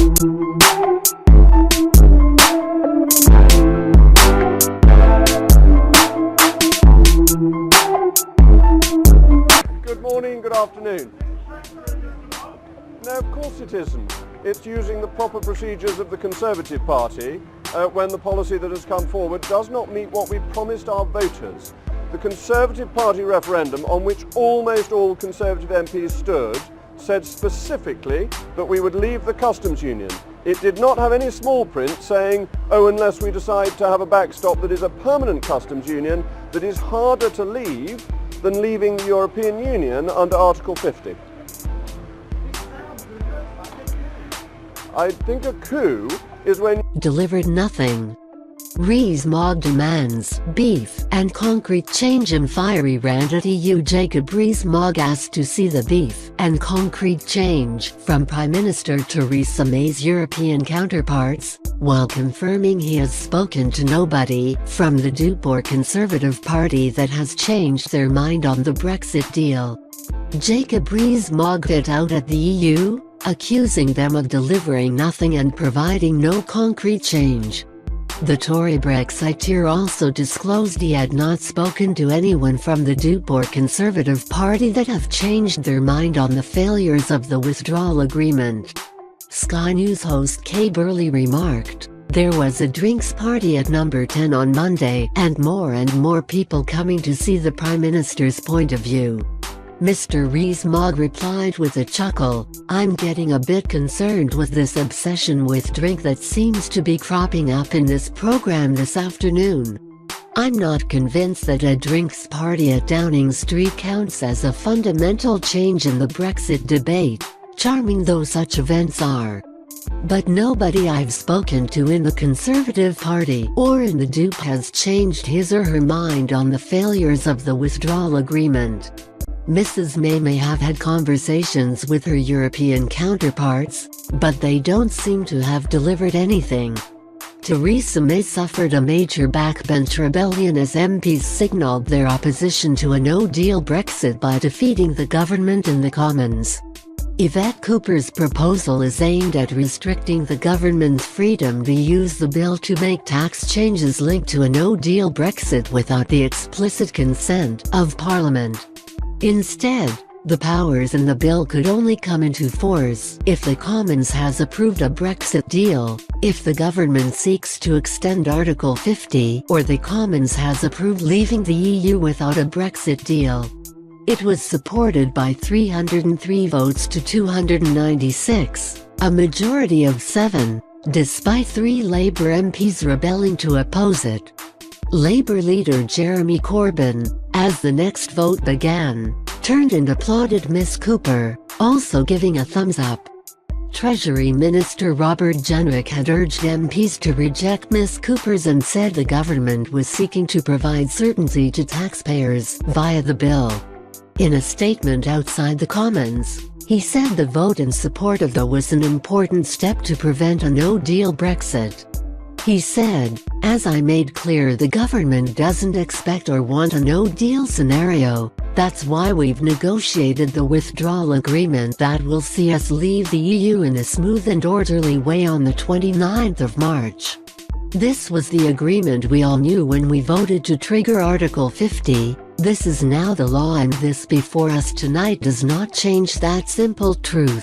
Good morning, good afternoon. No, of course it isn't. It's using the proper procedures of the Conservative Party when the policy that has come forward does not meet what we promised our voters. The Conservative Party referendum, on which almost all Conservative MPs stood, said specifically that we would leave the customs union. It did not have any small print saying, oh, unless we decide to have a backstop that is a permanent customs union that is harder to leave than leaving the European Union under Article 50. I think a coup is when Delivered nothing. Rees-Mogg demands beef and concrete change in fiery rant at EU. Jacob Rees-Mogg asked to see the beef and concrete change from Prime Minister Theresa May's European counterparts, while confirming he has spoken to nobody from the DUP or Conservative Party that has changed their mind on the Brexit deal. Jacob Rees-Mogg hit out at the EU, accusing them of delivering nothing and providing no concrete change. The Tory Brexiteer also disclosed he had not spoken to anyone from the DUP or Conservative Party that have changed their mind on the failures of the withdrawal agreement. Sky News host Kay Burley remarked, "There was a drinks party at number 10 on Monday and more people coming to see the Prime Minister's point of view." Mr. Rees-Mogg replied with a chuckle, "I'm getting a bit concerned with this obsession with drink that seems to be cropping up in this program this afternoon. I'm not convinced that a drinks party at Downing Street counts as a fundamental change in the Brexit debate, charming though such events are. But nobody I've spoken to in the Conservative Party or in the DUP has changed his or her mind on the failures of the withdrawal agreement." Mrs. May have had conversations with her European counterparts, but they don't seem to have delivered anything. Theresa May suffered a major backbench rebellion as MPs signalled their opposition to a no-deal Brexit by defeating the government in the Commons. Yvette Cooper's proposal is aimed at restricting the government's freedom to use the bill to make tax changes linked to a no-deal Brexit without the explicit consent of Parliament. Instead, the powers in the bill could only come into force if the Commons has approved a Brexit deal, if the government seeks to extend Article 50, or the Commons has approved leaving the EU without a Brexit deal. It was supported by 303 votes to 296, a majority of 7, despite 3 Labour MPs rebelling to oppose it. Labour leader Jeremy Corbyn, as the next vote began, turned and applauded Miss Cooper, also giving a thumbs up. Treasury Minister Robert Jenrick had urged MPs to reject Miss Cooper's and said the government was seeking to provide certainty to taxpayers via the bill. In a statement outside the Commons, he said the vote in support of the was an important step to prevent a no-deal Brexit. He said, "As I made clear, the government doesn't expect or want a no-deal scenario. That's why we've negotiated the withdrawal agreement that will see us leave the EU in a smooth and orderly way on the 29th of March. This was the agreement we all knew when we voted to trigger Article 50. This is now the law, and this before us tonight does not change that simple truth."